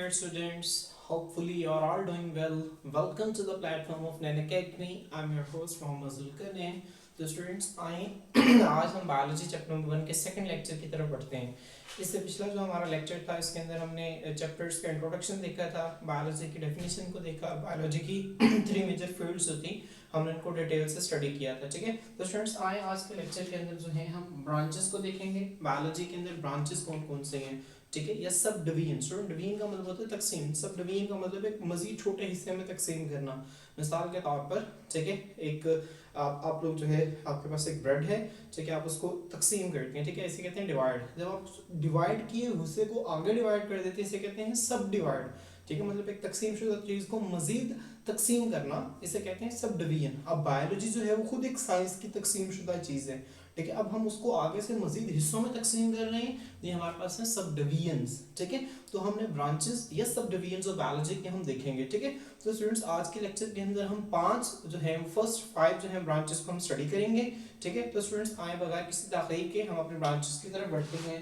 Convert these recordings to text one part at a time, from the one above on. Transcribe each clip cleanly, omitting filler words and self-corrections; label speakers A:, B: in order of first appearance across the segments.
A: dear students. Hopefully, you are all doing well. Welcome to the platform of Nan Academy. I'm your host Mohammad Zulkarnain. तो students आए आज हम biology chapter number 1 के second lecture की तरफ बढ़ते हैं। इससे पिछला जो हमारा लेक्चर था इसके अंदर हमने चैप्टर्स का इंट्रोडक्शन देखा था, बायोलॉजी की डेफिनेशन को देखा, बायोलॉजी की 3 मेजर फील्ड्स होती हमने इनको डिटेल से स्टडी किया था। ठीक है, तो स्टूडेंट्स आए आज के लेक्चर के अंदर जो है हम ब्रांचेस को देखेंगे। बायोलॉजी के अंदर ब्रांचेस कौन कौन से हैं, ठीक है, या सब डिवीजन। स्टूडेंट डिवीजन का मतलब होता है तकसीम, सब डिवीजन का मतलब एक मजीद छोटे हिस्से में तकसीम करना। मिसाल के तौर पर ठीक है, एक आप लोग जो है आपके पास एक ब्रेड है, ठीक है, आप उसको तकसीम करते हैं, ठीक है, इसे कहते हैं डिवाइड। जब आप डिवाइड किए हिस्से को आगे डिवाइड कर देते हैं इसे कहते हैं सब डिवाइड। ठीक है, मतलब एक तकसीम शुदा चीज को मजीद तकसीम करना इसे कहते हैं सब डिवीजन। अब बायोलॉजी जो है वो खुद एक साइंस की तकसीम शुदा चीज़ है। ठीक है, अब हम उसको आगे से मजीद हिस्सों में तकसीम कर रहे हैं, ये हमारे पास है सब डिवीजन्स। ठीक है, तो हमने ब्रांचेस या सब डिवीजन्स ऑफ बायोलॉजी के हम देखेंगे। ठीक है, तो स्टूडेंट्स आज के लेक्चर के अंदर हम 5 जो है फर्स्ट 5 जो है ब्रांचेस को हम स्टडी करेंगे। ठीक है, तो स्टूडेंट्स आए बगैर किसी ताख़ीर के हम अपने ब्रांचेस की तरफ बढ़ते हैं।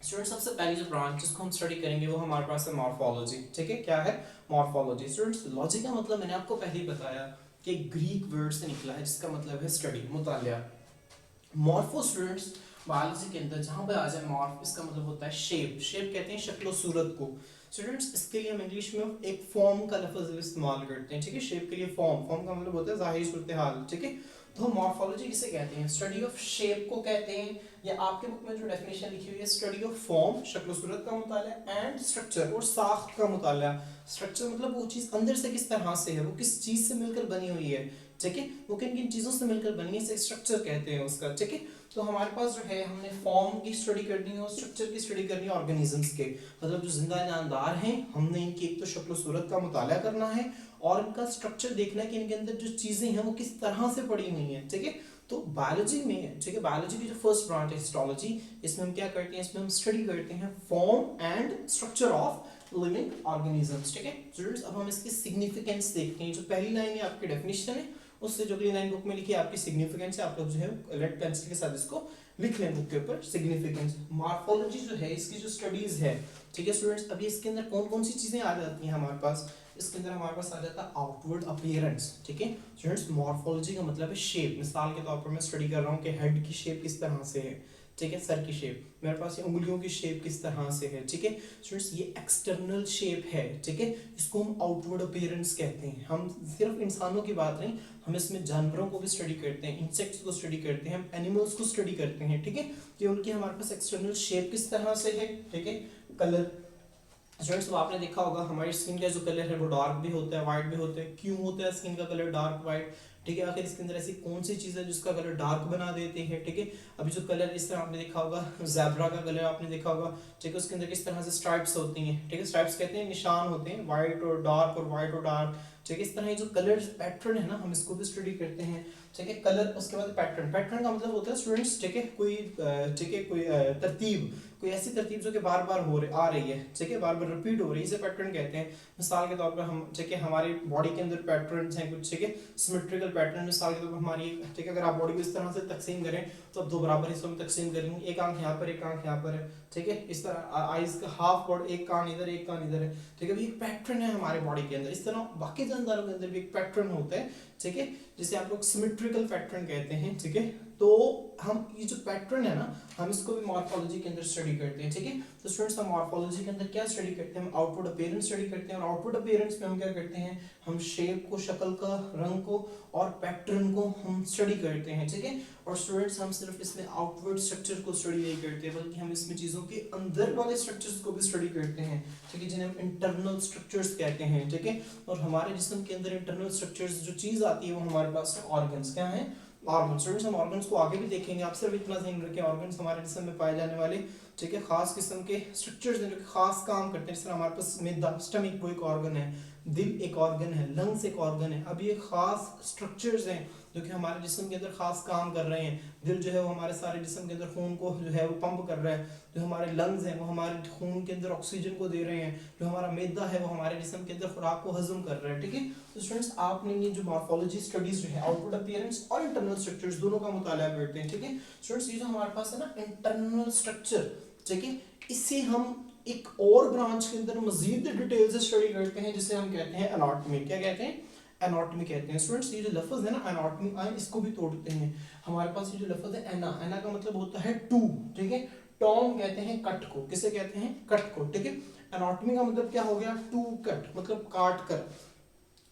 A: स्टूडेंट्स सबसे पहले जो ब्रांचेस को हम स्टडी करेंगे वो हमारे पास है मॉर्फोलॉजी। ठीक है, क्या है मॉर्फोलॉजी? स्टूडेंट्स लॉजी का मतलब मैंने आपको पहले ही बताया कि ग्रीक वर्ड से निकला है जिसका मतलब है स्टडी, मुतालिया। मॉर्फो स्टूडेंट्स बायोलॉजी के अंदर जहाँ पे आ जाए मॉर्फ, इसका मतलब होता है शेप। शेप कहते हैं शक्ल सूरत को। स्टूडेंट्स इसके लिए हम इंग्लिश में एक फॉर्म का लफ्ज इस्तेमाल करते हैं। ठीक है, शेप के लिए फॉर्म, फॉर्म का मतलब होता है जाहिर सूरत हाल। ठीक है, तो मॉर्फोलॉजी किसे कहते हैं? स्टडी ऑफ शेप को कहते हैं, या आपके बुक में जो डेफिनेशन लिखी हुई है स्टडी ऑफ फॉर्म, शक्ल सूरत का मुताला, एंड स्ट्रक्चर और साख्त का मुताला। स्ट्रक्चर मतलब वो चीज़ अंदर से किस तरह से है, वो किस चीज़ से मिलकर बनी हुई है। ठीक है, वो किन किन चीज़ों से मिलकर बनी है, इसे स्ट्रक्चर कहते हैं उसका। ठीक है, तो हमारे पास जो है हमने फॉर्म की स्टडी करनी है और स्ट्रक्चर की स्टडी करनी है ऑर्गेनिजम्स के, मतलब जो जिंदा जानदार हैं हमने इनकी एक तो शक्ल सूरत का मुताला करना है और इनका स्ट्रक्चर देखना है कि इनके अंदर जो चीज़ें हैं वो किस तरह से पड़ी हुई हैं। ठीक है, तो बायोलॉजी में, ठीक है, बायोलॉजी की जो फर्स्ट ब्रांच है हिस्टोलॉजी, इसमें हम क्या करते हैं, इसमें हम स्टडी करते हैं form and structure of living organisms. ठीक है स्टूडेंट्स, अब हम इसकी सिग्निफिकेंस देखते हैं। जो पहली लाइन है आपकी डेफिनेशन है, उससे जो अगली लाइन बुक में लिखी है आपकी सिग्निफिकेंस है, आप लोग जो है रेड पेंसिल के साथ इसको लिख लें बुक के ऊपर, सिग्निफिकेंस। मॉर्फोलॉजी जो है इसकी जो स्टडीज है, ठीक है स्टूडेंट्स, अभी इसके अंदर कौन कौन सी चीजें आ जाती हैं हमारे पास? इसके अंदर हमारे पास आ जाता है आउटवर्ड अपीयरेंस। ठीक है स्टूडेंट्स, मॉर्फोलॉजी का मतलब है शेप। मिसाल के तौर पर मैं स्टडी कर रहा हूँ कि हेड की शेप किस तरह से है, ठीक है, सर की शेप, मेरे पास ये उंगलियों की शेप किस तरह से है। ठीक है स्टूडेंट्स, ये एक्सटर्नल शेप है। ठीक है, इसको हम आउटवर्ड अपीयरेंस कहते हैं। हम सिर्फ इंसानों की बात नहीं, हम इसमें जानवरों को भी स्टडी करते हैं, इंसेक्ट्स को स्टडी करते हैं, हम एनिमल्स को स्टडी करते हैं। ठीक है, कि उनकी हमारे पास एक्सटर्नल शेप किस तरह से है। ठीक है, कलर स्टूडेंट्स, तो आपने देखा होगा हमारी स्किन का जो कलर है वो डार्क भी होता है, वाइट भी होता है। क्यों होता है स्किन का कलर डार्क वाइट? ठीक है, आखिर इसके अंदर ऐसी कौन सी चीज़ है जिसका कलर डार्क बना देती है? ठीक है, अभी जो कलर इस तरह आपने देखा होगा, ज़ेब्रा का कलर आपने देखा होगा, ठीक है, उसके अंदर किस तरह से स्ट्राइप्स होती हैं। ठीक है, स्ट्राइप्स कहते हैं निशान होते हैं, वाइट और डार्क और वाइट और डार्क। ठीक है, इस तरह जो कलर पैटर्न है ना, हम इसको भी स्टडी करते हैं। ठीक है, कलर, उसके बाद पैटर्न। पैटर्न का मतलब होता है स्टूडेंट्स, ठीक है, कोई ठीक है, कोई तरतीब, कोई ऐसी तरतीब जो कि बार बार आ रही है, ठीक है, बार बार रिपीट हो रही है, इसे पैटर्न कहते हैं। मिसाल के तौर पर हम, ठीक है, हमारी बॉडी के अंदर पैटर्न्स हैं कुछ, ठीक है, सिमेट्रिकल पैटर्न। मिसाल के तौर पर हमारी, ठीक है, अगर आप बॉडी को इस तरह से तकसीम करें तो आप 2 बराबर हिस्सों में तकसीम करेंगे, एक आंख यहाँ पर, एक आंख यहाँ पर है। ठीक है, इस तरह आईज का हाफ बॉडी, एक कान इधर, एक कान इधर है। ठीक है, एक पैटर्न है हमारे बॉडी के अंदर। इस तरह बाकी जानदारों के अंदर भी एक पैटर्न होता है, ठीक है, जिसे आप लोग सिमेट्रिकल पैटर्न कहते हैं। ठीक है, तो हम ये जो पैटर्न है ना, हम इसको भी मॉर्फोलॉजी के अंदर स्टडी करते हैं। ठीक है, तो स्टूडेंट्स हम मॉर्फोलॉजी के अंदर क्या स्टडी करते हैं? हम आउटवर्ड अपीयरेंस स्टडी करते हैं, और आउटवर्ड अपीयरेंस में हम क्या करते हैं? हम शेप को, शक्ल का, रंग को और पैटर्न को हम स्टडी करते हैं। ठीक है, और स्टूडेंट्स हम सिर्फ इसमें आउटवर्ड स्ट्रक्चर को स्टडी नहीं करते, बल्कि हम इसमें चीज़ों के अंदर वाले स्ट्रक्चर्स को भी स्टडी करते हैं। ठीक है, जिन्हें हम इंटरनल स्ट्रक्चर्स कहते हैं। ठीक है, और हमारे जिस्म के अंदर इंटरनल स्ट्रक्चर्स जो चीज़ आती है वो हमारे पास ऑर्गन्स। क्या है? ऑर्गन्स। स्टूडेंट्स हम ऑर्गन्स को आगे भी देखेंगे, आप सिर्फ इतना ध्यान रखें, ऑर्गन्स हमारे जिस्म में पाए जाने वाले, ठीक है, खास किस्म के स्ट्रक्चर्स हैं जो कि खास काम करते हैं। जिस तरह हमारे पास मैदा, स्टमक वो एक ऑर्गन है, दिल एक ऑर्गन है, लंग्स एक ऑर्गन है। अब ये खास स्ट्रक्चर्स हैं जो कि हमारे जिस्म के अंदर खास काम कर रहे हैं। दिल जो है वो हमारे सारे जिस्म के अंदर खून को जो है वो पंप कर रहा है। जो हमारे लंग्स हैं वो हमारे खून के अंदर ऑक्सीजन को दे रहे हैं। जो हमारा मैदा है वो हमारे जिस्म के अंदर खुराक को हजम कर रहा है। ठीक है, तो स्टूडेंट्स आपने ये जो मॉर्फोलॉजी स्टडीज जो है आउटवर्ड अपीयरेंस और इंटरनल स्ट्रक्चर्स दोनों का मुताला करते हैं। ठीक है स्टूडेंट्स, ये जो हमारे पास है ना इंटरनल स्ट्रक्चर, ठीक है, इससे हम एक और ब्रांच के अंदर मजीद डिटेल से स्टडी करते हैं जिसे हम कहते हैं एनाटॉमी। क्या कहते हैं? एनाटॉमी कहते हैं। स्टूडेंट्स ये जो लफ्ज है ना एनाटॉमी, इसको भी तोड़ते हैं। हमारे पास ये जो लफ्ज है एना, एना का मतलब होता है टू, ठीक है। टॉम कहते हैं कट को, किसे कहते हैं? कट को, ठीक है। एनाटॉमी का मतलब क्या हो गया? टू कट, मतलब काट कर,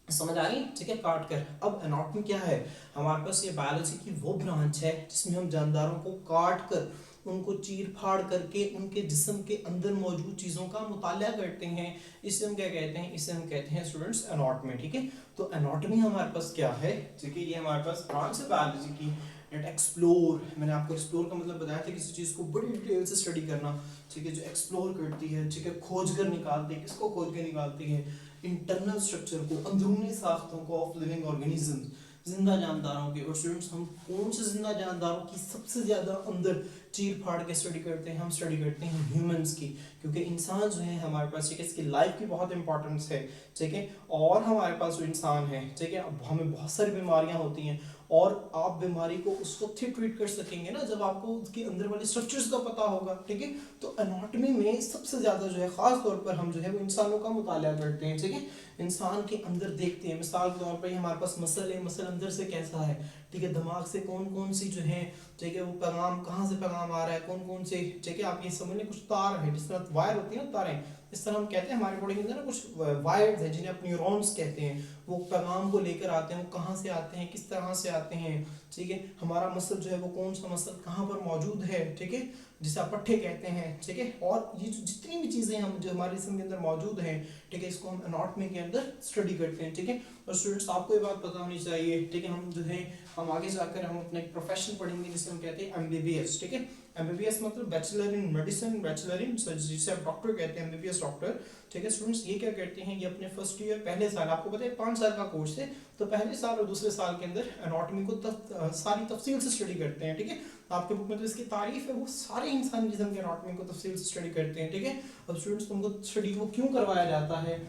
A: समझ आ रही? ठीक है, काट कर। अब एनाटॉमी क्या है? हमारे पास ये बायोलॉजी की वो ब्रांच है जिसमें हम जानदारों को काट कर, उनको चीर फाड़ करके उनके जिस्म के अंदर मौजूद चीज़ों का मुताला करते हैं। इसे हम क्या कहते हैं? इसे हम कहते हैं स्टूडेंट्स एनाटॉमी, ठीक है। तो एनाटॉमी हमारे पास क्या है? ठीक है, ये हमारे पास ब्रांच है बायोलॉजी की। एंड एक्सप्लोर, मैंने आपको एक्सप्लोर का मतलब बताया था किसी चीज़ को बड़ी डिटेल से स्टडी करना, ठीक है, जो एक्सप्लोर करती है, ठीक है, खोज कर निकालती है। किसको खोज कर निकालती है? इंटरनल स्ट्रक्चर को, अंदरूनी साख्तों को ऑफ लिविंग ऑर्गेनिज्म, जिंदा जानदारों के। और स्टूडेंट्स हम कौन से जिंदा जानदारों की सबसे ज़्यादा अंदर चीर फाड़ के स्टडी करते हैं? हम स्टडी करते हैं ह्यूमंस की, क्योंकि इंसान जो है हमारे पास, ठीक है, इसकी लाइफ की बहुत इंपॉर्टेंस है, ठीक है। और हमारे पास जो इंसान है, ठीक है, अब हमें बहुत सारी बीमारियां होती हैं, और आप बीमारी को उस वक्त ही ट्रीट कर सकेंगे ना जब आपको उसके अंदर वाले स्ट्रक्चर्स का पता होगा, ठीक है। तो एनाटॉमी में सबसे ज़्यादा जो है ख़ास तौर पर हम जो है वो इंसानों का मुताला करते हैं, ठीक है। इंसान के अंदर देखते हैं, मिसाल के तौर पर हमारे पास मसल है, मसल अंदर से कैसा है, ठीक है, दिमाग से कौन कौन सी जो है, ठीक है, वो पैगाम कहाँ से पैगाम आ रहा है, कौन कौन से, ठीक है, आप ये समझ लें कुछ तार है, जिस तरह वायर होती है ना, तारें, इस तरह हम कहते हैं हमारी बॉडी के अंदर ना कुछ वायर्स हैं जिन्हें आप न्यूरॉन्स कहते हैं। वो पैगाम को लेकर आते हैं, वो कहाँ से आते हैं, किस तरह से आते हैं, ठीक है। हमारा मसल जो है वो कौन सा मसल कहाँ पर मौजूद है, ठीक है, जिसे आप पट्टे कहते हैं, ठीक है। और ये जो जितनी भी चीज़ें हम जो हमारे जिस्म के अंदर मौजूद हैं, ठीक है, इसको हम एनाटॉमी के अंदर स्टडी करते हैं, ठीक है। और स्टूडेंट्स आपको ये बात पता होनी चाहिए, ठीक है, हम जो है हम आगे जाकर हम अपना एक प्रोफेशन पढ़ेंगे जिसे हम कहते हैं एमबीबीएस, ठीक है। एमबीबीएस मतलब bachelor in medicine, bachelor in, जिसे आप डॉक्टर कहते हैं, एमबीबीएस डॉक्टर, ठीक है। स्टूडेंट्स ये क्या करते हैं, ये अपने फर्स्ट ईयर पहले साल, आपको पता है 5 साल का कोर्स है, तो पहले साल और दूसरे साल के अंदर एनाटॉमी को सारी तफसील से स्टडी करते हैं, ठीक है। आपके बुक में तो इसकी तारीफ है, वो सारे इंसान जिस्म के एनाटॉमी को तफसील से स्टडी करते हैं, ठीक है। अब स्टूडेंट्स उनको स्टडी को क्यों करवाया जाता है?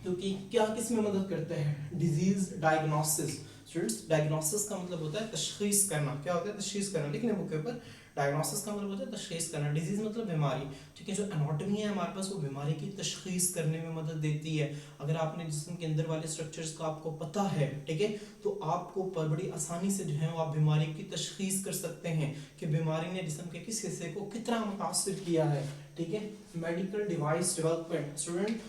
A: क्योंकि क्या किस में मदद करते हैं? Disease diagnosis. स्टूडेंट्स डायग्नोसिस का मतलब होता है तशखीस करना। क्या होता है? तशखीस करना। लिखने बुक के ऊपर डायग्नोसिस का मतलब होता है तशखीस करना, डिजीज मतलब बीमारी, ठीक है। जो एनाटॉमी है हमारे पास वो बीमारी की तशखीस करने में मदद देती है। अगर आपने जिस्म के अंदर वाले स्ट्रक्चर्स का आपको पता है, ठीक है, तो आपको बड़ी आसानी से जो है वो आप बीमारी की तशखीस कर सकते हैं कि बीमारी ने जिस्म के किस हिस्से को कितना मुतासिर किया है, ठीक है। Medical device development. स्टूडेंट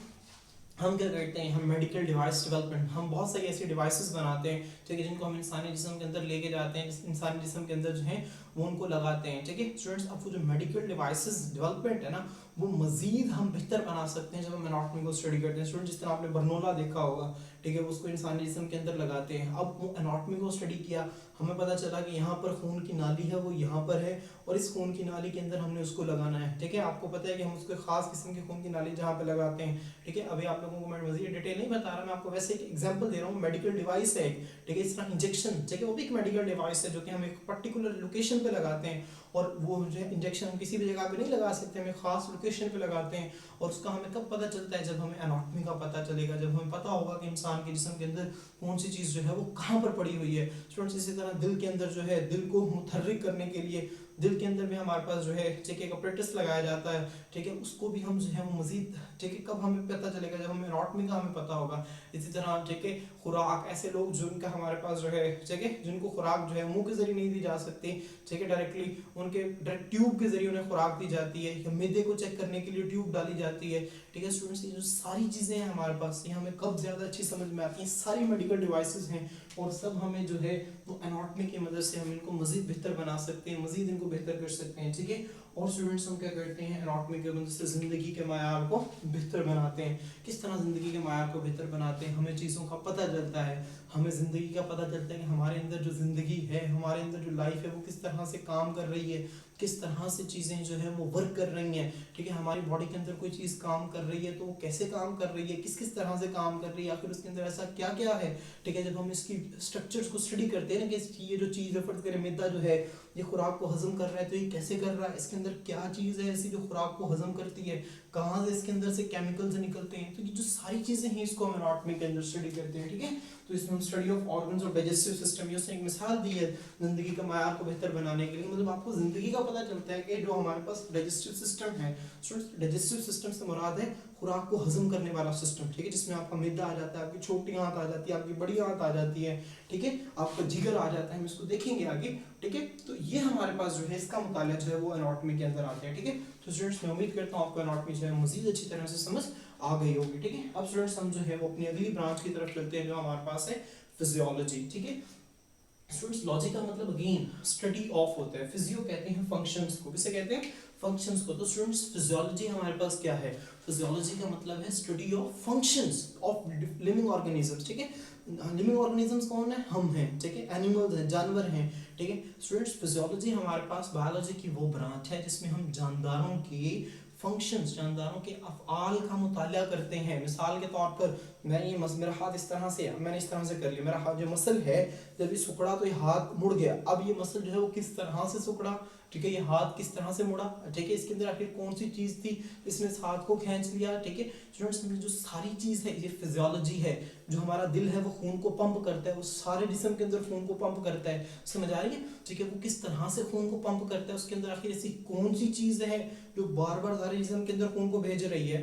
A: हम क्या करते हैं? हम मेडिकल डिवाइस डेवलपमेंट, हम बहुत सारी ऐसी डिवाइसेस बनाते हैं, ठीक है, जिनको हम इंसानी जिस्म के अंदर लेके जाते हैं, इंसानी जिस्म के अंदर जो है वो उनको लगाते हैं, ठीक है। स्टूडेंट्स अब वो जो मेडिकल डिवाइसेस डेवलपमेंट है ना, वो मजीद हम बेहतर बना सकते हैं जब हम एनाटॉमी को स्टडी करते हैं। स्टूडेंट जिस तरह आपने बर्नोला देखा होगा, ठीक है, उसको इंसानी जिस्म के अंदर लगाते हैं। अब वो एनाटॉमी को स्टडी किया, हमें पता चला कि यहाँ पर खून की नाली है, वो यहाँ पर है, और इस खून की नाली के अंदर हमने उसको लगाना है, ठीक है। आपको पता है कि हम उसको खास किस्म की खून की नाली जहाँ पे लगाते हैं, ठीक है। अभी आप लोगों को मैं मजीद डिटेल नहीं बता रहा, मैं आपको वैसे एक एग्जांपल दे रहा हूँ। मेडिकल डिवाइस है, ठीक है, इस तरह इंजेक्शन, ठीक है, वो भी एक मेडिकल डिवाइस है जो कि हम एक पर्टिकुलर लोकेशन पे लगाते हैं, और वो जो है इंजेक्शन हम किसी भी जगह पे नहीं लगा सकते, हमें खास लोकेशन पे लगाते हैं। और उसका हमें कब पता चलता है? जब हमें एनाटॉमी का पता चलेगा, जब हमें पता होगा कि इंसान के जिस्म के अंदर कौन सी चीज़ जो है वो कहाँ पर पड़ी हुई है। स्टूडेंट्स इसी तरह दिल के अंदर जो है, दिल को मुतहर्रिक करने के लिए दिल के अंदर भी हमारे पास जो है, ठीक है, एक अपरेटस लगाया जाता है, ठीक है, उसको भी हम जो है वो मजीद, ठीक है, कब हमें पता चलेगा? जब हमें एनाटॉमी का हमें पता होगा। इसी तरह, ठीक है, खुराक, ऐसे लोग जिनका हमारे पास जो है, ठीक है, जिनको खुराक जो है मुंह के जरिए नहीं दी जा सकती, ठीक है, डायरेक्टली उनके डायरेक्ट ट्यूब के जरिए उन्हें खुराक दी जाती है, या मैदे को चेक करने के लिए ट्यूब डाली जाती है, ठीक है। स्टूडेंट्स ये जो सारी चीज़ें हैं हमारे पास, ये हमें कब ज़्यादा अच्छी समझ में आती हैं? सारी मेडिकल डिवाइसेस हैं, और सब हमें जो है वो एनाटॉमी की मदद से हम इनको मजीद बेहतर बना सकते हैं, मजीद इनको बेहतर कर सकते हैं, ठीक है। और स्टूडेंट्स हम क्या करते हैं? एनाटॉमी की मदद से ज़िंदगी के मायार को बेहतर बनाते हैं। किस तरह ज़िंदगी के मायार को बेहतर बनाते हैं? हमें चीज़ों का पता चलता है, हमें ज़िंदगी का पता चलता है कि हमारे अंदर जो ज़िंदगी है, हमारे अंदर जो लाइफ है, वो किस तरह से काम कर रही है, किस तरह से चीज़ें जो है वो वर्क कर रही हैं, ठीक है। हमारी बॉडी के अंदर कोई चीज़ काम कर रही है तो वो कैसे काम कर रही है, किस किस तरह से काम कर रही है, आखिर उसके अंदर ऐसा क्या क्या है, ठीक है। जब हम इसकी स्ट्रक्चर्स को स्टडी करते हैं ना, कि ये जो चीज़ है, फर्ज करें मैदा जो है ये खुराक को हजम कर रहा है, तो ये कैसे कर रहा है, इसके अंदर क्या चीज़ है ऐसी जो खुराक को हजम करती है, कहाँ से इसके अंदर से केमिकल्स निकलते हैं, तो ये जो सारी चीज़ें हैं इसको हम एनाटॉमी के अंदर स्टडी करते हैं, ठीक है। तो तो इसमें हम स्टडी ऑफ ऑर्गन्स और डाइजेस्टिव सिस्टम, ये उसने एक मिसाल दी है जिंदगी का मायार को बेहतर बनाने के लिए। मतलब आपको जिंदगी का पता चलता है कि जो हमारे पास डाइजेस्टिव सिस्टम है, डाइजेस्टिव सिस्टम से मुराद है खुराक को हजम करने वाला सिस्टम, ठीक है, जिसमें आपका मैदा आ जाता है, आपकी छोटी आंत आ जाती है, आपकी बड़ी आंत आ जाती है, ठीक है, आपका जिगर आ जाता है, हम इसको देखेंगे आगे, ठीक है। तो ये हमारे पास जो है इसका मुताला जो है वो एनाटॉमी के अंदर आते हैं, ठीक है। तो स्टूडेंट्स मैं उम्मीद करता हूँ आपको एनाटॉमी जो है मजीद अच्छी तरह से समझ आ गई होगी, ठीक है। अब स्टूडेंट्स हम जो है वो अपनी अगली ब्रांच की तरफ चलते हैं जो हमारे पास है फिजियोलॉजी, ठीक है। स्टूडेंट्स लॉजी का मतलब अगेन स्टडी ऑफ होता है, फिजियो कहते हैं फंक्शंस को, किसे कहते हैं, फंक्शंस को। तो स्टूडेंट्स फिजियोलॉजी हमारे पास क्या है, फिजियोलॉजी का मतलब है study of functions of living organisms, ठीक है। लिविंग ऑर्गेनिजम्स कौन है, हम हैं, ठीक है, एनिमल्स हैं, जानवर हैं, ठीक है। स्टूडेंट्स फिजियोलॉजी हमारे पास बायोलॉजी की वो ब्रांच है जिसमें हम जानदारों के फंक्शंस, जानदारों के अफ़आल का मुताला करते हैं। मिसाल के तौर पर मैं ये मेरा हाथ इस तरह से, मैंने इस तरह से कर लिया, मेरा हाथ जो मसल है जब ये सिकुड़ा तो ये हाथ मुड़ गया, अब ये मसल जो है वो किस तरह से सिकुड़ा, ठीक है, ये हाथ किस तरह से मुड़ा, ठीक है, इसके अंदर आखिर कौन सी चीज़ थी इसने इस हाथ को खींच लिया, ठीक है। स्टूडेंट्स जो सारी चीज़ है ये फिजियोलॉजी है। जो हमारा दिल है वो खून को पंप करता है, वो सारे जिस्म के अंदर खून को पंप करता है, समझ आ रही है, ठीक है। वो किस तरह से खून को पंप करता है, उसके अंदर आखिर ऐसी कौन सी चीज़ है जो बार बार सारे जिस्म के अंदर खून को भेज रही है।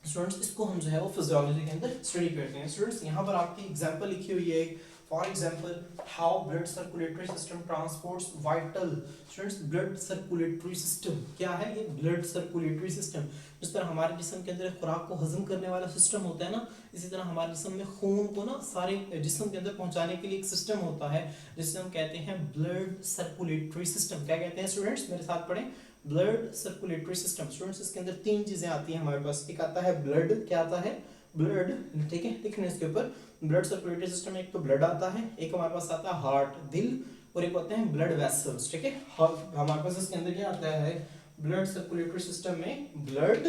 A: स्टूडेंट्स इसको हम जो है वो फिजियोलॉजी के अंदर स्टडी करते हैं। स्टूडेंट्स यहाँ पर आपकी एग्जांपल लिखी हुई है, for example how blood circulatory system transports vital. Students blood circulatory system क्या है, ये ब्लड सर्कुलेटरी सिस्टम, जिस तरह हमारे जिस्म के अंदर खुराक को हजम करने वाला सिस्टम होता है ना, इसी तरह हमारे जिस्म में खून को ना सारे जिस्म के अंदर पहुंचाने के लिए एक सिस्टम होता है जिसे हम कहते हैं ब्लड सर्कुलेटरी सिस्टम। क्या कहते हैं स्टूडेंट्स, मेरे साथ पढ़ें, ब्लड सर्कुलेटरी सिस्टम। स्टूडेंट्स इसके अंदर तीन चीजें आती हैं हमारे पास, एक आता है ब्लड, क्या आता है, ब्लड, ठीक है, लिखने इसके ऊपर ब्लड सर्कुलेटरी सिस्टम में एक तो ब्लड आता है, एक हमारे पास आता है हार्ट, दिल, और एक होते हैं ब्लड वेसल्स, ठीक है। हमारे पास इसके अंदर क्या आता है, ब्लड सर्कुलेटरी सिस्टम में ब्लड,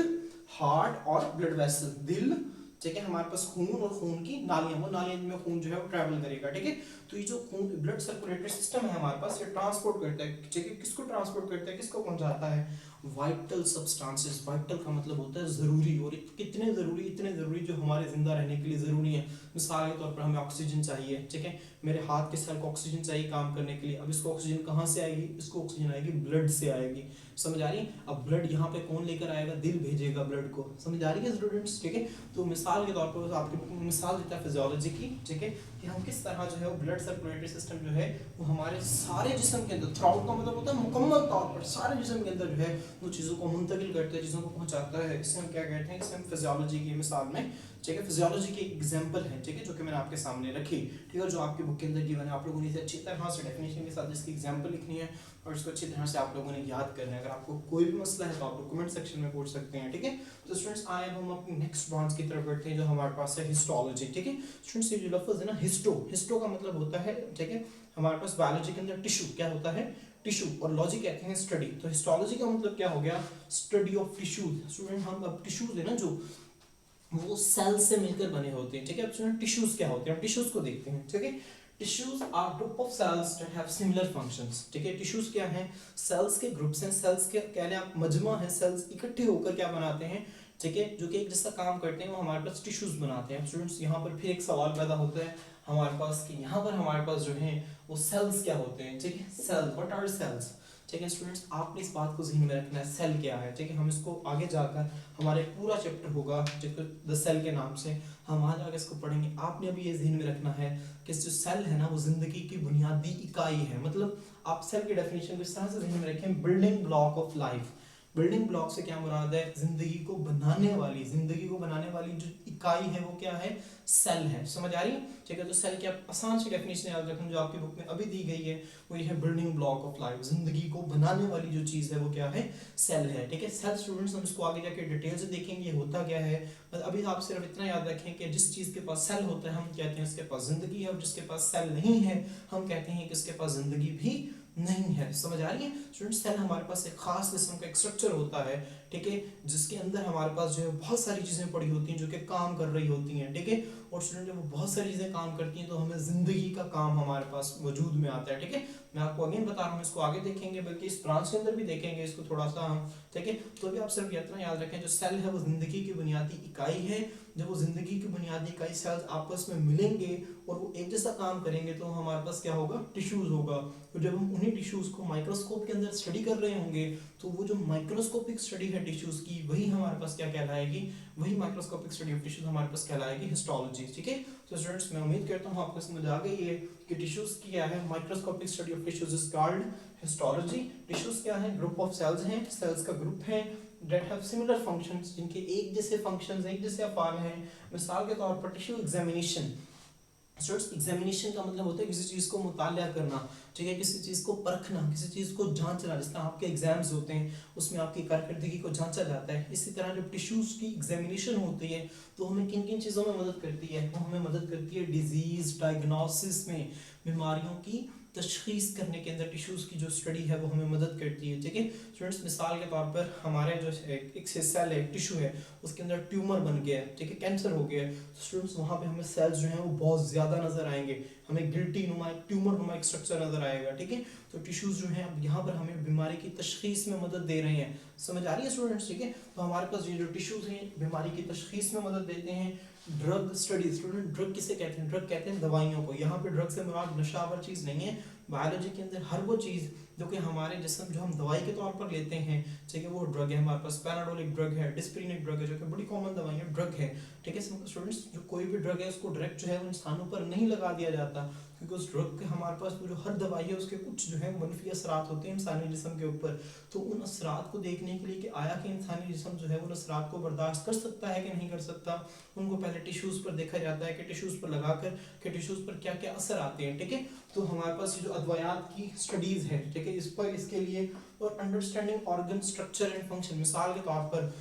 A: हार्ट और ब्लड वेसल, दिल, ठीक है, हमारे पास खून और खून की नालियां, वो नालियां में खून जो है वो ट्रैवल करेगा, ठीक है। तो ये जो खून ब्लड सर्कुलेटरी सिस्टम है हमारे पास, ये ट्रांसपोर्ट करता है, ठीक है, किसको ट्रांसपोर्ट करता है, किसको पहुंचाता है, वाइटल सब्सटेंसेस। वाइटल का मतलब होता है जरूरी, और कितने जरूरी, इतने जरूरी जो हमारे जिंदा रहने के लिए जरूरी है। मिसाल के तौर पर हमें ऑक्सीजन चाहिए, ठीक है, मेरे हाथ के सेल को ऑक्सीजन चाहिए काम करने के लिए, अब इसको ऑक्सीजन कहाँ से आएगी, इसको ऑक्सीजन आएगी ब्लड से आएगी, समझ आ रही है। अब ब्लड यहाँ पे कौन लेकर आएगा, दिल भेजेगा ब्लड को, समझ आ रही है स्टूडेंट्स, ठीक है। तो मिसाल के तौर पर आपकी मिसाल देता है फिजियोलॉजी की, ठीक है, कि हम किस तरह जो है वो ब्लड सर्कुलेटरी सिस्टम जो है वो हमारे सारे जिस्म के अंदर, थ्रू आउट का मतलब होता है मुकम्मल तौर पर सारे जिस्म के अंदर जो है वो चीज़ों को मुंतकिल करता है, चीज़ों को पहुंचाता है। इसे हम क्या कहते हैं, इसे हम फिजियोलॉजी की मिसाल में, ठीक है, फिजियोलॉजी की एग्जांपल है, ठीक है, जो कि मैंने आपके सामने रखी, ठीक है, जो आपकी बुक के अंदर गिवन है, आप लोगों ने इसे अच्छी तरह से डेफिनेशन के साथ इसकी एग्जांपल लिखनी है और इसको अच्छी तरह से आप लोगों ने याद करना है। अगर आपको कोई भी मसला है तो आप लोग कमेंट सेक्शन में पूछ सकते हैं, ठीक है। तो स्टूडेंट्स आए हम अपनी नेक्स्ट ब्रांच की तरफ बढ़ते हैं जो हमारे पास है हिस्टोलॉजी, ठीक है। स्टूडेंट्स ये जो लफ्ज़ है ना हिस्टो, हिस्टो का मतलब होता है, ठीक है, हमारे पास बायोलॉजी के अंदर टिश्यू क्या होता है, टिश्यू, और लॉजी कहते हैं स्टडी। तो हिस्टोलॉजी का मतलब क्या हो गया, स्टडी ऑफ टिश्यूज। स्टूडेंट हम अब टिश्यूज है ना जो वो सेल से मिलकर बने होते हैं, ठीक है। अब स्टूडेंट टिश्यूज क्या होते हैं, टिश्यूज को देखते हैं, ठीक है। Tissues are group of cells that have similar functions, ठीक है। टिश्यूज क्या हैं, सेल्स के ग्रुप्स हैं, सेल्स के कह लें आप मजमा है, सेल्स इकट्ठे होकर क्या बनाते हैं, ठीक है, जो कि एक जैसा काम करते हैं, वो हमारे पास टिश्यूज बनाते हैं। स्टूडेंट्स यहाँ पर फिर एक सवाल पैदा होता है हमारे पास कि यहाँ पर हमारे पास जो है वो सेल्स क्या होते हैं, ठीक है, सेल्स, व्हाट आर सेल्स, ठीक है। स्टूडेंट्स आपने इस बात को ज़हन में रखना है, सेल क्या है, ठीक है। हम इसको आगे जाकर हमारे पूरा चैप्टर होगा जो द सेल के नाम से, हम वहाँ जाकर इसको पढ़ेंगे। आपने अभी ये ज़हन में रखना है कि जो सेल है ना वो ज़िंदगी की बुनियादी इकाई है। मतलब आप सेल की डेफिनेशन को इस तरह से ज़हन में रखें, building block of life. Building block से क्या मुराद है, जिंदगी को बनाने वाली, जिंदगी को बनाने वाली जो इकाई है वो क्या है, सेल है, समझ आ रही है, ठीक है। तो सेल की आप आसान सी डेफिनेशन याद रखें जो आपकी बुक में अभी दी गई है, वो ये है बिल्डिंग ब्लॉक ऑफ लाइफ, जिंदगी को बनाने वाली जो चीज़ है वो क्या है, सेल है, ठीक है। सेल स्टूडेंट्स हम इसको आगे जाके डिटेल से देखेंगे ये होता क्या है, बस अभी आप सिर्फ इतना याद रखें कि जिस चीज़ के पास सेल होता है हम कहते हैं उसके पास जिंदगी है, और जिसके पास सेल नहीं है हम कहते हैं कि उसके पास जिंदगी भी नहीं है, समझ आ रही है स्टूडेंट। सेल हमारे पास एक खास किस्म का एक स्ट्रक्चर होता है, ठीक है, जिसके अंदर हमारे पास जो है बहुत सारी चीज़ें पड़ी होती हैं जो कि काम कर रही होती हैं, ठीक है, और स्टूडेंट जब वो बहुत सारी चीज़ें काम करती हैं तो हमें ज़िंदगी का काम हमारे पास वजूद में आता है, ठीक है। मैं आपको अगेन बता रहा हूँ, इसको आगे देखेंगे, बल्कि इस ब्रांच के अंदर भी देखेंगे इसको थोड़ा सा हम, ठीक है। तो अभी आप सिर्फ इतना याद रखें, जो सेल है वो ज़िंदगी की बुनियादी इकाई है। जब वो ज़िंदगी की बुनियादी इकाई सेल्स आपस में मिलेंगे और वो एक जैसा काम करेंगे तो हमारे पास क्या होगा, टिश्यूज़ होगा। तो जब हम उन्हीं टिश्यूज़ को माइक्रोस्कोप के अंदर स्टडी कर रहे होंगे तो वो जो माइक्रोस्कोपिक स्टडी है टिश्यूज़ की, वही हमारे पास क्या कहलाएगी, वही माइक्रोस्कोपिक स्टडी ऑफ टिश्यूज हमारे पास कहलाएगी हिस्टोलॉजी, ठीक है। तो स्टूडेंट्स मैं उम्मीद करता हूँ आपको समझ आ गई है कि टिश्यूज क्या है, microscopic study of tissues is called histology. Tissues क्या है, ग्रुप ऑफ सेल्स हैं, सेल्स का ग्रुप है that have similar functions, जिनके एक जैसे फंक्शंस, एक जैसे अफाल हैं। मिसाल के तौर पर टिश्यू एग्जामिनेशन, स्टूडेंट्स एग्जामिनेशन का मतलब होता है किसी चीज़ को मुताला करना, ठीक है, किसी चीज़ को परखना, किसी चीज़ को जांचना। जिस तरह आपके एग्जाम्स होते हैं उसमें आपकी कारकर्दगी को जांचा जाता है, इसी तरह जब टिश्यूज़ की एग्जामिनेशन होती है तो हमें किन किन चीज़ों में मदद करती है, वो हमें मदद करती है डिजीज़ डायग्नोसिस में, बीमारियों की तशखीस करने के अंदर टिश्यूज़ की जो स्टडी है वो हमें मदद करती है, ठीक है। स्टूडेंट्स मिसाल के तौर पर हमारे जो एक सेल है, टिश्यू है, उसके अंदर ट्यूमर बन गया है, ठीक है, कैंसर हो गया है, तो स्टूडेंट्स वहाँ पे हमें सेल्स जो हैं वो बहुत ज़्यादा नजर आएंगे, हमें गिल्टी नुमा ट्यूमर नुमा एक स्ट्रक्चर नजर आएगा, ठीक है। तो टिश्यूज़ जो हैं अब यहाँ पर हमें बीमारी की तशखीस में मदद दे रहे हैं, समझ आ रही है स्टूडेंट्स, ठीक है। तो हमारे पास ये जो टिश्यूज़ हैं बीमारी की तशखीस में मदद देते हैं। ड्रग स्टडी, स्टूडेंट ड्रग किसे कहते हैं, ड्रग कहते हैं दवाइयों को। यहाँ पे ड्रग से मुराद नशावर चीज़ नहीं है, बायोलॉजी के अंदर हर वो चीज़ जो कि हमारे जिस्म जो हम दवाई के तौर पर लेते हैं, ठीक है, वो ड्रग है। हमारे पास पैनाडोल एक ड्रग है, डिस्प्रिन एक ड्रग है, जो कि बड़ी कॉमन दवाई है, ड्रग है, ठीक है। स्टूडेंट्स जो कोई भी ड्रग है उसको डायरेक्ट जो है वो इंसानों पर नहीं लगा दिया जाता, क्योंकि उस ड्रग के हमारे पास वो जो हर दवाई है उसके कुछ जो है मनफी असरात होते हैं इंसानी जिस्म के ऊपर। तो उन असरात को देखने के लिए कि आया कि इंसानी जिस्म जो है उन असरात को बर्दाश्त कर सकता है कि नहीं कर सकता, उनको पहले टिश्यूज़ पर देखा जाता है कि टिश्यूज़ पर लगाकर कि टिश्यूज़ पर क्या क्या असर आते हैं, ठीक है। तो हमारे पास ये जो अद्वयात की स्टडीज़ है, ठीक है, इस पर इसके लिए और understanding organ structure and function. मिसाल के तौर पर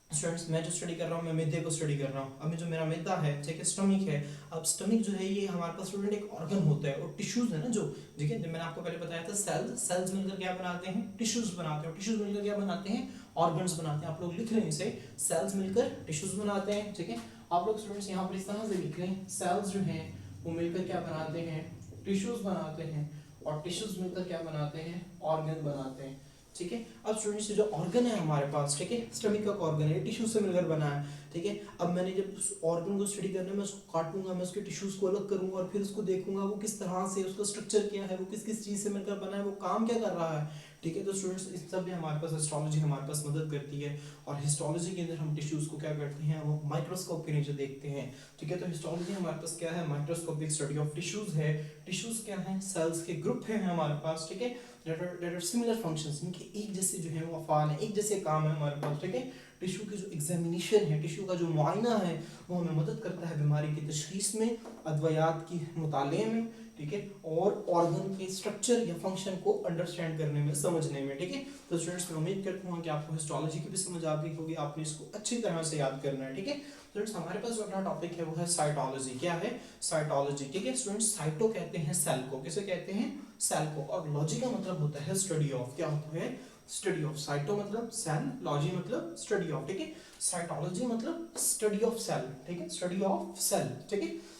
A: स्टूडेंट्स मैं जो स्टडी कर रहा हूँ, मैं मैदे को स्टडी कर रहा हूँ। अब जो मेरा मैदा है, ठीक है, स्टमक है, अब स्टमक जो है ये हमारे पास स्टूडेंट एक ऑर्गन होता है, और टिश्यूज है ना जो, ठीक है, मैंने आपको पहले बताया था सेल्स मिलकर क्या बनाते हैं, टिश्यूज बनाते हैं, और टिश्यूज मिलकर क्या बनाते हैं, ऑर्गन्स बनाते हैं। आप लोग लिख रहे हैं इसे, सेल्स मिलकर टिश्यूज बनाते हैं, ठीक है। आप लोग स्टूडेंट्स यहाँ पर इस तरह से लिख रहे हैं, सेल्स जो हैं वो मिलकर क्या बनाते हैं, टिश्यूज बनाते हैं, और टिश्यूज मिलकर क्या बनाते हैं, ऑर्गन बनाते हैं, ठीक है। अब स्टूडेंट्स जो ऑर्गन है हमारे पास, ठीक है, स्टमक का ऑर्गन है, टिश्यू से मिलकर बना है, ठीक है। अब मैंने जब उस ऑर्गन को स्टडी करना है, मैं उसको काटूंगा, मैं उसके टिश्यूज को अलग करूंगा और फिर उसको देखूंगा वो किस तरह से, उसका स्ट्रक्चर क्या है, वो किस किस चीज़ से मिलकर बना है, वो काम क्या कर रहा है, ठीक है। तो स्टूडेंट्स इस सब में हमारे पास हिस्टोलॉजी हमारे पास मदद करती है, और हिस्टोलॉजी के अंदर हम टिश्यूज को क्या करते हैं, वो माइक्रोस्कोप के नीचे देखते हैं, ठीक है। तो हिस्टोलॉजी हमारे पास क्या है, माइक्रोस्कोपिक स्टडी ऑफ टिश्यूज है। टिश्यूज क्या है, सेल्स के ग्रुप है हमारे पास, ठीक है, that are similar functions, इनके एक जैसे जो है वो अफाल है, एक जैसे काम है हमारे पास, ठीक है। टिश्यू की जो एग्जामिनेशन है, टिश्यू का जो मुआयना है, वो हमें मदद करता है बीमारी की तशखीस में, अद्वयात की मुताले में, ठीक है, और ऑर्गन के स्ट्रक्चर या फंक्शन को अंडरस्टैंड करने में, समझने में, ठीक है। तो स्टूडेंट्स मैं उम्मीद करता हूँ कि आपको हिस्टोलॉजी की भी समझ आ गई होगी, आपने इसको अच्छी तरह से याद करना है, ठीक है। स्टूडेंट्स हमारे पास जो अगला टॉपिक है वो है साइटोलॉजी। क्या है, साइटोलॉजी, ठीक है। स्टूडेंट्स साइटो कहते हैं सेल को, किसे कहते हैं, सेल को, और लॉजी का मतलब होता है स्टडी ऑफ, क्या होता है, स्टडी ऑफ। साइटो मतलब सेल, लॉजी मतलब स्टडी ऑफ, ठीक है। साइटोलॉजी मतलब स्टडी ऑफ सेल, ठीक है, स्टडी ऑफ सेल, ठीक है।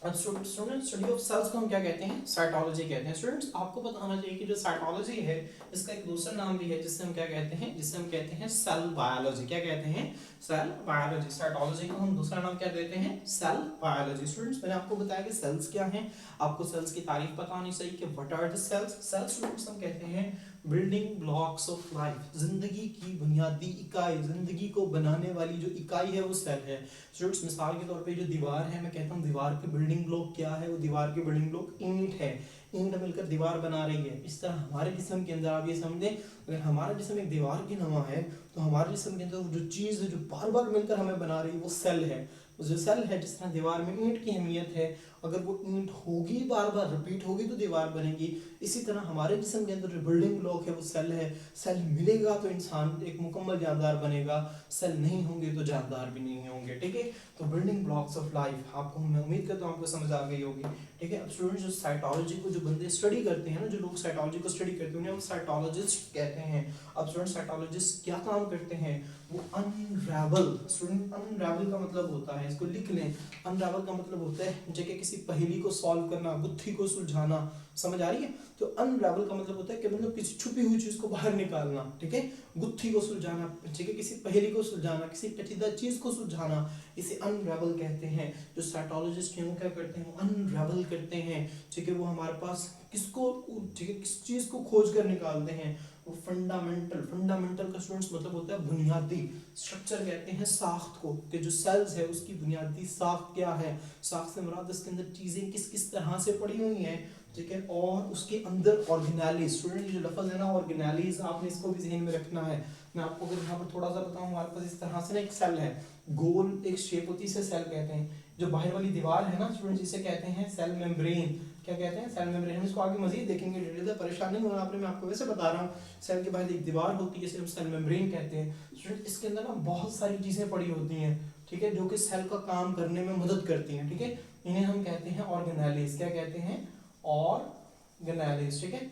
A: अब स्टूडेंट्स स्टडी ऑफ सेल्स को हम क्या कहते हैं, साइटोलॉजी कहते हैं। स्टूडेंट्स आपको पता होना चाहिए कि जो साइटोलॉजी है इसका एक दूसरा नाम भी है जिससे हम क्या कहते हैं, जिससे हम कहते हैं सेल बायोलॉजी। क्या कहते हैं, सेल बायोलॉजी। साइटोलॉजी को हम दूसरा नाम क्या देते हैं, सेल बायोलॉजी। स्टूडेंट्स मैंने आपको बताया कि सेल्स क्या हैं, आपको सेल्स की तारीफ पता होनी चाहिए कि what are the cells. Cells students हम कहते हैं बिल्डिंग ब्लॉक्स ऑफ लाइफ, जिंदगी की बुनियादी इकाई, जिंदगी को बनाने वाली जो इकाई है वो सेल है। स्टूडेंट्स मिसाल के तौर पे जो दीवार है, मैं कहता हूँ दीवार की बिल्डिंग ब्लॉक क्या है, वो दीवार की बिल्डिंग ब्लॉक ईंट है, ईंट मिलकर दीवार बना रही है। इस तरह हमारे जिस्म के अंदर आप ये समझें, अगर हमारा जिस्म एक दीवार की नमा है तो हमारे जिस्म के अंदर जो चीज़ है जो बार बार मिलकर हमें बना रही है वो सेल है। जो सेल है, जिस तरह दीवार में ईंट की अहमियत है अगर वो ईंट होगी, बार बार रिपीट होगी तो दीवार बनेगी। इसी तरह हमारे जिस्म के अंदर जो बिल्डिंग ब्लॉक है वो सेल है। सेल मिलेगा तो इंसान एक मुकम्मल जानदार बनेगा, सेल नहीं होंगे तो जानदार भी नहीं होंगे। ठीक है, तो बिल्डिंग ब्लॉक्स ऑफ लाइफ आपको, मैं उम्मीद करता हूँ आपको समझ आ गई होगी। ठीक है, अब स्टूडेंट्स जो साइटोलॉजी को जो बंदे स्टडी करते हैं ना, जो लोग साइटोलॉजी को स्टडी करते हैं उन्हें हम साइटोलॉजिस्ट कहते हैं। अब स्टूडेंट साइटोलॉजिस्ट क्या काम करते हैं, वो अनरावल, स्टूडेंट अनरावल का मतलब होता है, इसको लिख लें, अनरावल का मतलब होता है जगह किसी पहेली को सॉल्व करना, गुत्थी को सुलझाना। समझ आ रही है? तो अनरावल का मतलब होता है कि मतलब किसी छुपी हुई चीज को बाहर निकालना। ठीक है, गुत्थी को सुलझाना, ठीक है, किसी पहेली को सुलझाना, किसी पेचीदा चीज को सुलझाना, इसे अनरावल कहते हैं। जो साइटोलॉजिस्ट हैं वो क्या करते हैं, वो अनरावल करते हैं। ठीक है, वो हमारे पास किसको, ठीक है, किस चीज को खोज कर निकालते हैं, वो फंडामेंटल का स्टूडेंट्स मतलब होता है बुनियादी, स्ट्रक्चर कहते हैं साख्त को, कि जो सेल्स है उसकी बुनियादी साख्त क्या है। साख्त से मुराद इसके अंदर चीजें किस किस तरह से पड़ी हुई हैं। ठीक है, और उसके अंदर ऑर्गेनालिज, स्टूडेंट ये जो लफ्ज है ना ऑर्गेनालिज, आपने इसको भी ज़हन में रखना है। मैं आपको अगर यहाँ पर थोड़ा सा बताऊँ, हमारे पास इस तरह से ना एक सेल है, गोल एक शेप होती है, इसे सेल कहते हैं। जो बाहर वाली दीवार है ना स्टूडेंट, इसे कहते हैं सेल मेम्ब्रेन। क्या कहते हैं, सेल मेम्ब्रेन। हम इसको आगे मजीद देखेंगे डिटेल, परेशान नहीं होना आपने, मैं आपको वैसे बता रहा हूँ। सेल के बाहर एक दीवार होती है, इसे हम सेल मेम्ब्रेन कहते हैं। स्टूडेंट इसके अंदर ना बहुत सारी चीज़ें पड़ी होती हैं, ठीक है, जो कि सेल का काम करने में मदद करती हैं। ठीक है, इन्हें हम कहते हैं ऑर्गेनालिज। क्या कहते हैं, ऑर्गेनालिज। ठीक है,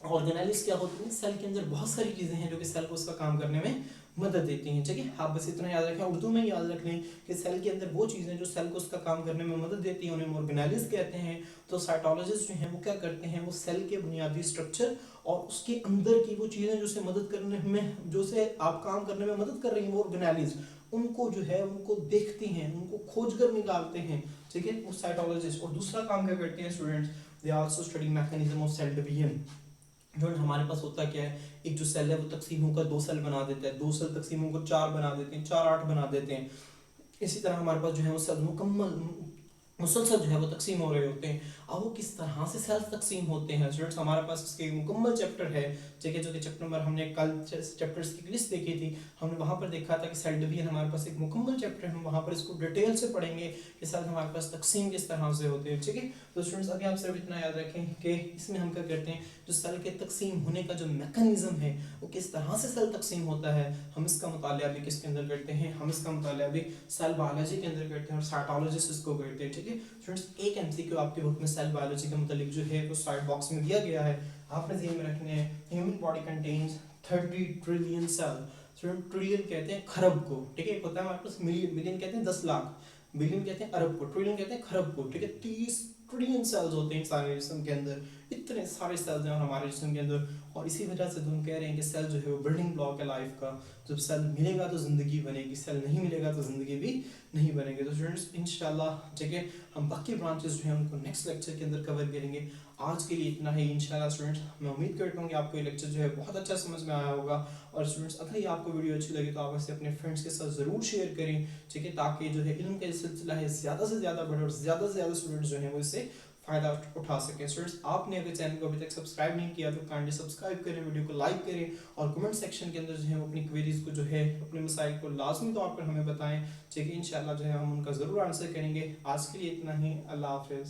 A: ऑर्गेनालिज क्या होती है, सेल के अंदर बहुत सारी चीजें हैं जो कि सेल को उसका काम करने में मदद देती हैं। ठीक है, आप बस इतना याद रखें, उर्दू में याद रख लें कि सेल के अंदर वो चीज़ें जो सेल को उसका काम करने में मदद देती हैं उन्हें ऑर्गेनालिज कहते हैं। तो साइटोलॉजिस्ट जो हैं वो क्या करते हैं, वो सेल के बुनियादी स्ट्रक्चर और उसके अंदर की वो चीज़ें जो से मदद करने में, जो से आप काम करने में मदद कर रही हैं, वो ऑर्गेनालिज, उनको जो है उनको देखते हैं, उनको खोज कर निकालते हैं। ठीक है, वो साइटोलॉजिस्ट। और दूसरा काम क्या करते हैं students, they also study mechanism of cell division. जो हमारे पास होता क्या है, एक जो सेल है वो तकसीम होकर 2 सेल बना देता है, 2 सेल तकसीम होकर 4 बना देते हैं, 4 8 बना देते हैं। इसी तरह हमारे पास जो है वो सेल मुसलसल जो है वो तकसीम हो रहे होते हैं। अब वो किस तरह से सेल्स तकसीम होते हैं स्टूडेंट्स, हमारे पास इसके मुकम्मल चैप्टर है। ठीक है, जो कि चैप्टर नंबर, हमने कल चैप्टर्स की लिस्ट देखी थी, हमने वहाँ पर देखा था कि सेल डिवीजन हमारे पास एक मुकम्मल चैप्टर है, हम वहाँ पर इसको डिटेल से पढ़ेंगे कि सेल हमारे पास तकसीम किस तरह से होते हैं। ठीक है, तो स्टूडेंट्स अभी आप सिर्फ इतना याद रखें कि इसमें हम क्या करते हैं, जो सेल के तकसीम होने का जो मैकेनिज्म है वो किस तरह से सेल तकसीम होता है, हम इसका मुतालिया भी किसके अंदर करते हैं, हम इसका मुतालिया भी सेल बायोलॉजी के अंदर करते हैं और साइटोलॉजिस्ट इसको करते हैं। ठीक है स्टूडेंट्स, एक एमसीक्यू आपके बुक में सेल बायोलॉजी के मतलब जो है वो साइड बॉक्स में दिया गया है, आपने ध्यान में रखने हैं। Human body contains 30 trillion cell. Student trillion कहते हैं खरब को। ठीक है, एक होता है हमारे पास मिलियन, मिलियन कहते हैं 10 लाख, बिलियन कहते हैं अरब को, ट्रिलियन कहते हैं खरब को। ठीक है, 30 ट्रिलियन सेल्स होते हैं इंसानी जिस्म के अंदर, इतने सारे सेल्स हैं हमारे जिस्म के अंदर। और इसी वजह से तो हम कह रहे हैं कि सेल जो है वो बिल्डिंग ब्लॉक है लाइफ का। जब सेल मिलेगा तो ज़िंदगी बनेगी, सेल नहीं मिलेगा तो ज़िंदगी भी नहीं बनेगी। तो स्टूडेंट्स इंशाल्लाह ठीक है, हम बाकी ब्रांचेस जो हैं उनको नेक्स्ट लेक्चर के अंदर कवर करेंगे। आज के लिए इतना ही इंशाल्लाह स्टूडेंट्स। मैं उम्मीद करता हूँ कि आपको ये लेक्चर जो है बहुत अच्छा समझ में आया होगा। और स्टूडेंट्स अगर ये आपको वीडियो अच्छी लगे तो आप इसे अपने फ्रेंड्स के साथ ज़रूर शेयर करें। ठीक है, ताकि जो है इल्म का सिलसिला है ज़्यादा से ज़्यादा बढ़े और ज़्यादा से ज़्यादा स्टूडेंट्स जो हैं वो इससे फ़ायदा उठा सकें। स्टूडेंट्स आपने अगर चैनल को अभी तक सब्सक्राइब नहीं किया तो काइंडली सब्सक्राइब करें, वीडियो को लाइक करें और कमेंट सेक्शन के अंदर जो है अपनी क्वेरीज को जो है, अपने मसाइल को लाजमी तौर पर हमें बताएं। ठीक है, इंशाल्लाह जो है हम उनका ज़रूर आंसर करेंगे। आज के लिए इतना ही, अल्लाह हाफिज़।